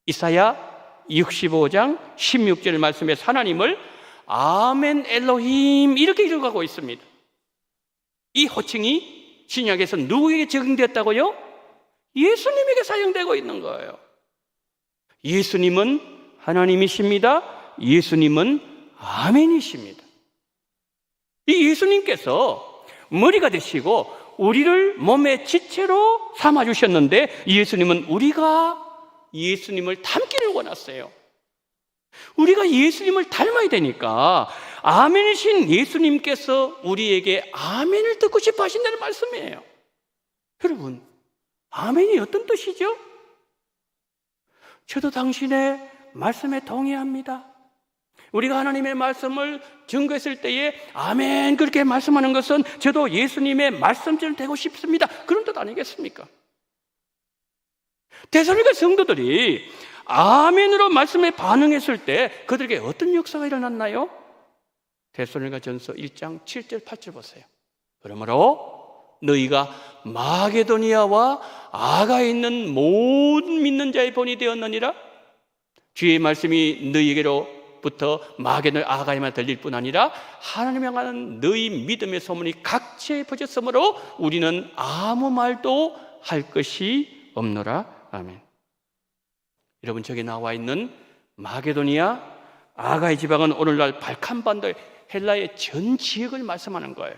이사야 65장 16절 말씀에서 하나님을 아멘 엘로힘 이렇게 읽어가고 있습니다. 이 호칭이 신약에서 누구에게 적용되었다고요? 예수님에게 사용되고 있는 거예요. 예수님은 하나님이십니다. 예수님은 아멘이십니다. 이 예수님께서 머리가 되시고 우리를 몸의 지체로 삼아주셨는데, 예수님은 우리가 예수님을 닮기를 원하세요. 우리가 예수님을 닮아야 되니까 아멘이신 예수님께서 우리에게 아멘을 듣고 싶어 하신다는 말씀이에요. 여러분, 아멘이 어떤 뜻이죠? 저도 당신의 말씀에 동의합니다. 우리가 하나님의 말씀을 증거했을 때에 아멘 그렇게 말씀하는 것은 저도 예수님의 말씀처럼 되고 싶습니다, 그런 뜻 아니겠습니까? 데살로니가 성도들이 아멘으로 말씀에 반응했을 때 그들에게 어떤 역사가 일어났나요? 데살로니가 전서 1장 7절 8절 보세요. 그러므로 너희가 마게도니아와 아가에 있는 모든 믿는 자의 본이 되었느니라. 주의 말씀이 너희에게로 예루살렘으로부터 마게노 아가야만 들릴 뿐 아니라 하나님을 향한 너희 믿음의 소문이 각지에 퍼졌으므로 우리는 아무 말도 할 것이 없노라. 아멘. 여러분, 저기 나와 있는 마게도니아 아가야 지방은 오늘날 발칸반도 헬라의 전 지역을 말씀하는 거예요.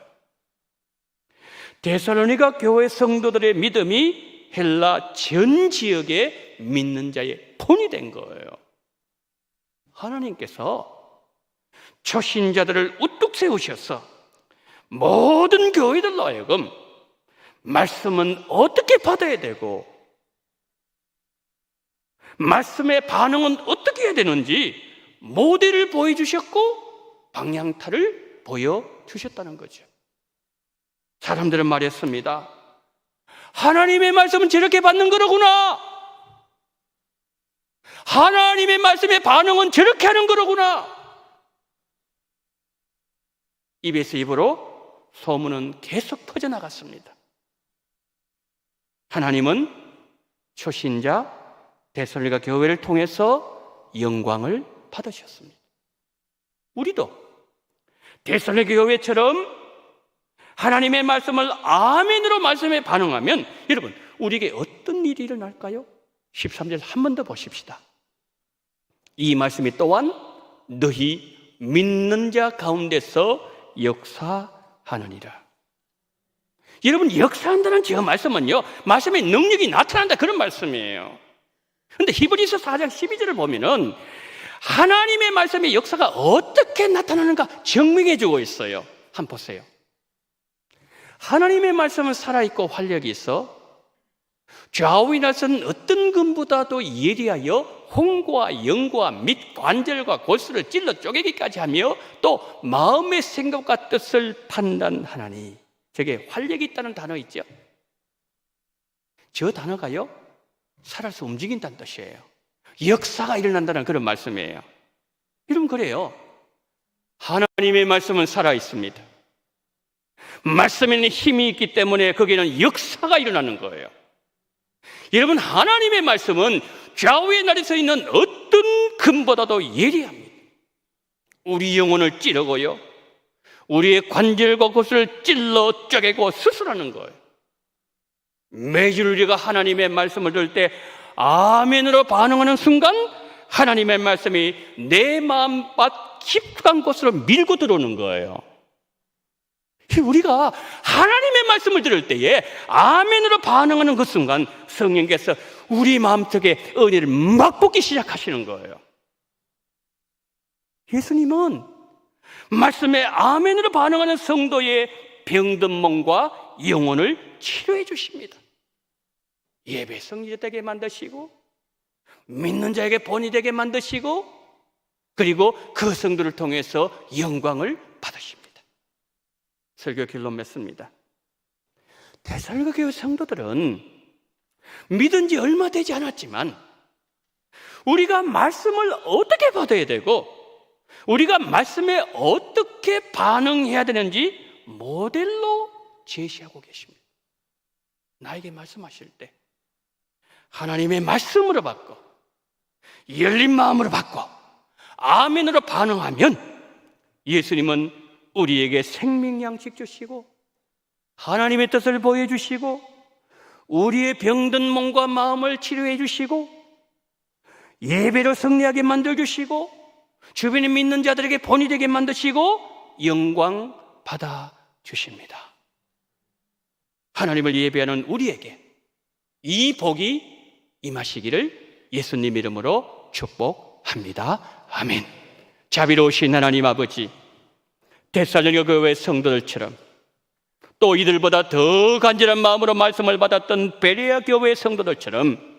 데살로니가 교회 성도들의 믿음이 헬라 전 지역의 믿는 자의 본이 된 거예요. 하나님께서 초신자들을 우뚝 세우셔서 모든 교회들로 하여금 말씀은 어떻게 받아야 되고 말씀의 반응은 어떻게 해야 되는지 모델을 보여주셨고 방향타를 보여주셨다는 거죠. 사람들은 말했습니다. 하나님의 말씀은 저렇게 받는 거로구나. 하나님의 말씀의 반응은 저렇게 하는 거로구나. 입에서 입으로 소문은 계속 퍼져나갔습니다. 하나님은 초신자 데살로니가 교회를 통해서 영광을 받으셨습니다. 우리도 데살로니가 교회처럼 하나님의 말씀을 아멘으로 말씀에 반응하면 여러분, 우리에게 어떤 일이 일어날까요? 13절 한 번 더 보십시다. 이 말씀이 또한 너희 믿는 자 가운데서 역사하느니라. 여러분, 역사한다는 저 말씀은요, 말씀의 능력이 나타난다, 그런 말씀이에요. 그런데 히브리서 4장 12절을 보면은 하나님의 말씀의 역사가 어떻게 나타나는가 증명해 주고 있어요. 한번 보세요. 하나님의 말씀은 살아있고 활력이 있어 좌우에 나선 어떤 금보다도 예리하여 홍과 영과 및 관절과 골수를 찔러 쪼개기까지 하며 또 마음의 생각과 뜻을 판단하나니. 저게 활력이 있다는 단어 있죠? 저 단어가요, 살아서 움직인다는 뜻이에요. 역사가 일어난다는 그런 말씀이에요. 여러분, 그래요. 하나님의 말씀은 살아있습니다. 말씀에는 힘이 있기 때문에 거기에는 역사가 일어나는 거예요. 여러분, 하나님의 말씀은 좌우에 날이 서 있는 어떤 금보다도 예리합니다. 우리 영혼을 찌르고요, 우리의 관절과 곳을 찔러 쪼개고 수술하는 거예요. 매주 우리가 하나님의 말씀을 들을 때 아멘으로 반응하는 순간 하나님의 말씀이 내 마음밭 깊은 곳으로 밀고 들어오는 거예요. 우리가 하나님의 말씀을 들을 때에 아멘으로 반응하는 그 순간 성령께서 우리 마음속에 은혜를 막 붓기 시작하시는 거예요. 예수님은 말씀에 아멘으로 반응하는 성도의 병든 몸과 영혼을 치료해 주십니다. 예배 성리 되게 만드시고 믿는 자에게 본이 되게 만드시고 그리고 그 성도를 통해서 영광을 받으십니다. 설교 결론 맺습니다. 데살로니가 교회 성도들은 믿은 지 얼마 되지 않았지만 우리가 말씀을 어떻게 받아야 되고 우리가 말씀에 어떻게 반응해야 되는지 모델로 제시하고 계십니다. 나에게 말씀하실 때 하나님의 말씀으로 받고 열린 마음으로 받고 아멘으로 반응하면 예수님은 우리에게 생명양식 주시고 하나님의 뜻을 보여주시고 우리의 병든 몸과 마음을 치료해 주시고 예배로 승리하게 만들어주시고 주변에 믿는 자들에게 본이 되게 만드시고 영광 받아주십니다. 하나님을 예배하는 우리에게 이 복이 임하시기를 예수님 이름으로 축복합니다. 아멘. 자비로우신 하나님 아버지, 데살로니가 교회 성도들처럼 또 이들보다 더 간절한 마음으로 말씀을 받았던 베레아 교회 성도들처럼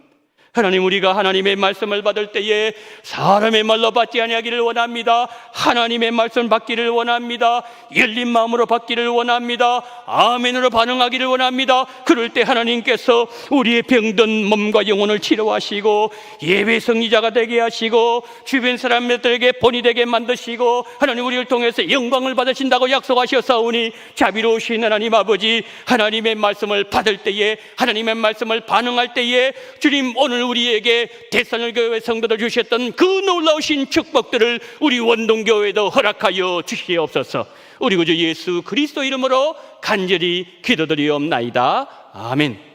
하나님, 우리가 하나님의 말씀을 받을 때에 사람의 말로 받지 아니하기를 원합니다. 하나님의 말씀 받기를 원합니다. 열린 마음으로 받기를 원합니다. 아멘으로 반응하기를 원합니다. 그럴 때 하나님께서 우리의 병든 몸과 영혼을 치료하시고 예배 승리자가 되게 하시고 주변 사람들에게 본이 되게 만드시고 하나님, 우리를 통해서 영광을 받으신다고 약속하셨사오니 자비로우신 하나님 아버지, 하나님의 말씀을 받을 때에 하나님의 말씀을 반응할 때에 주님, 오늘 오늘 우리에게 데살로니가 교회 성도들 주셨던 그 놀라우신 축복들을 우리 원동교회도 허락하여 주시옵소서. 우리 구주 예수 그리스도 이름으로 간절히 기도드리옵나이다. 아멘.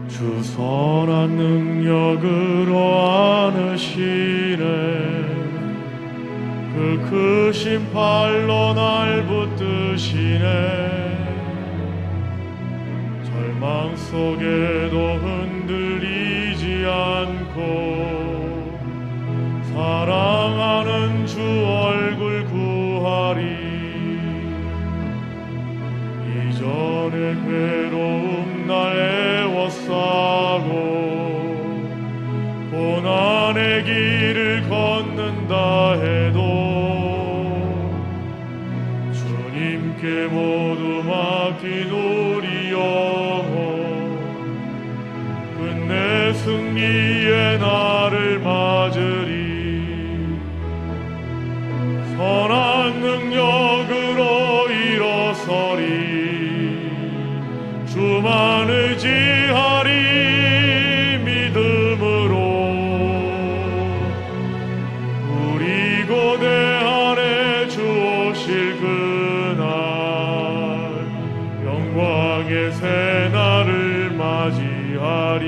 주 선한 능력으로 안으시네. 그 크신 팔로 날 붙드시네. 절망 속에도 흔들리지 않고 사랑하는 주 얼굴 구하리. 이전의 괴로움 날 애워싸고 고난의 길을 걷는다 해도 주님께 모두 맡긴 우리 영혼 끝내 승리의 날을 맞으리. 선한 능력으로 일어서리. 주만 의지하리. 믿음으로 우리 고대 안에 주 오실 그날 영광의 새날을 맞이하리.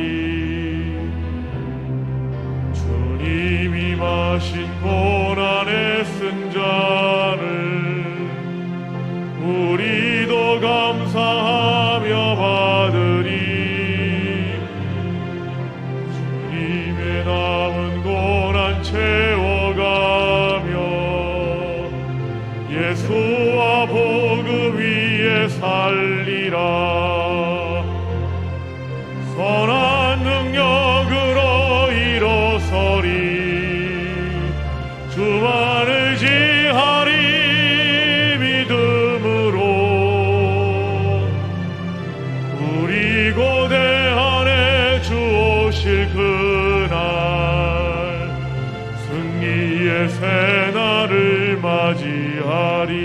주님이 마신 고난의 쓴 잔을 우리도 감사하며 받으리. 주님의 남은 고난 채워가며 예수와 복음 위에 살리라. 선한 능력으로 일어서리. 주만 의지하리. 우리 고대 안에 주 오실 그날 승리의 새날을 맞이하리.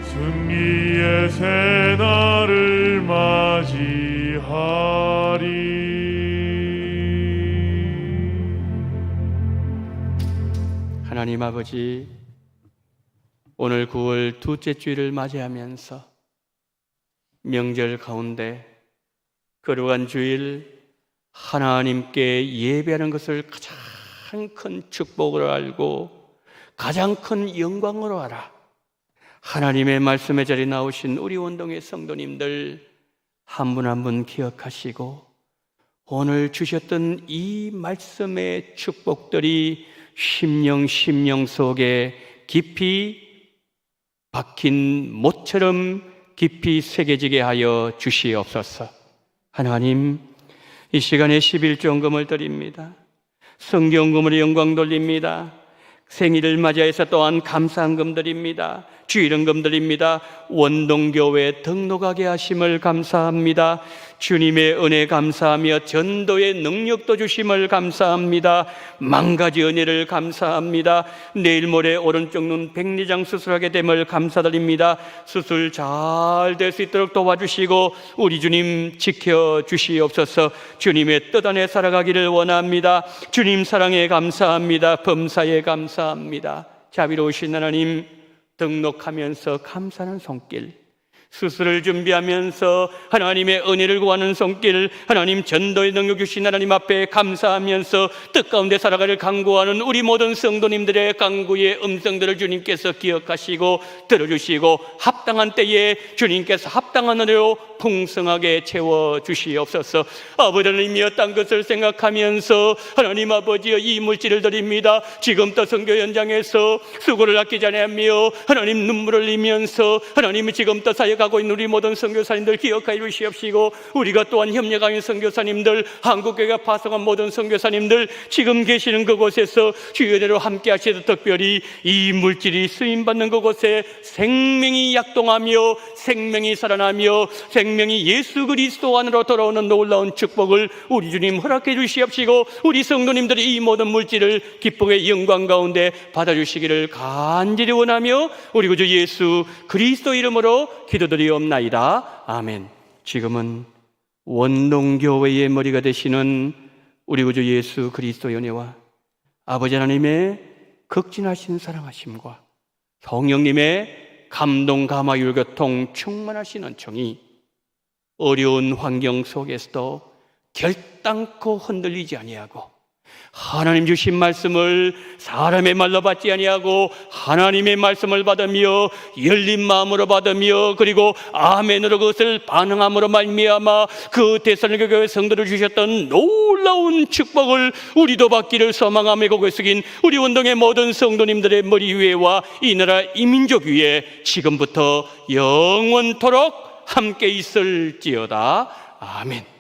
승리의 새날을 맞이하리. 하나님 아버지, 오늘 9월 둘째 주일을 맞이하면서 명절 가운데 거룩한 주일 하나님께 예배하는 것을 가장 큰 축복으로 알고 가장 큰 영광으로 알아. 하나님의 말씀의 자리에 나오신 우리 원동의 성도님들 한 분 한 분 기억하시고 오늘 주셨던 이 말씀의 축복들이 심령 속에 깊이 박힌 못처럼 깊이 새겨지게 하여 주시옵소서. 하나님, 이 시간에 11조원금을 드립니다. 성경금으로 영광 돌립니다. 생일을 맞이해서 또한 감사한금 드립니다. 주일은금 드립니다. 원동교회 등록하게 하심을 감사합니다. 주님의 은혜 감사하며 전도의 능력도 주심을 감사합니다. 만가지 은혜를 감사합니다. 내일 모레 오른쪽 눈 백내장 수술하게 됨을 감사드립니다. 수술 잘 될 수 있도록 도와주시고 우리 주님 지켜주시옵소서. 주님의 뜻 안에 살아가기를 원합니다. 주님 사랑에 감사합니다. 범사에 감사합니다. 자비로우신 하나님, 등록하면서 감사하는 손길, 수술을 준비하면서 하나님의 은혜를 구하는 손길, 하나님 전도의 능력 주신 하나님 앞에 감사하면서 뜻 가운데 살아가를 간구하는 우리 모든 성도님들의 간구의 음성들을 주님께서 기억하시고 들어주시고 합당한 때에 주님께서 합당한 은혜로 풍성하게 채워주시옵소서. 아버지 하나님이여, 딴 것을 생각하면서 하나님 아버지여 이 물질을 드립니다. 지금도 선교 현장에서 수고를 아끼지 않으며 하나님 눈물을 흘리면서 하나님이 지금도 사역 협력하고 있는 우리 모든 선교사님들 기억하여 주시옵시고, 우리가 또한 협력하는 선교사님들, 한국교회가 파송한 모든 선교사님들, 지금 계시는 그곳에서 주여대로 함께 하시듯 특별히 이 물질이 쓰임받는 그곳에 생명이 약동하며 생명이 살아나며 생명이 예수 그리스도 안으로 돌아오는 놀라운 축복을 우리 주님 허락해 주시옵시고, 우리 성도님들이 이 모든 물질을 기쁨의 영광 가운데 받아주시기를 간절히 원하며 우리 구주 예수 그리스도 이름으로 기도드리옵나이다. 아멘. 지금은 원동교회의 머리가 되시는 우리 구주 예수 그리스도의 은혜와 아버지 하나님의 극진하신 사랑하심과 성령님의 감동 감화 율교통 충만하신 은총이 어려운 환경 속에서도 결단코 흔들리지 아니하고, 하나님 주신 말씀을 사람의 말로 받지 아니하고 하나님의 말씀을 받으며 열린 마음으로 받으며 그리고 아멘으로 그것을 반응함으로 말미암아 그 데살로니가 교회 성도를 주셨던 놀라운 축복을 우리도 받기를 소망하며 고개 숙인 우리 운동의 모든 성도님들의 머리 위에와 이 나라 이 민족 위에 지금부터 영원토록 함께 있을지어다. 아멘.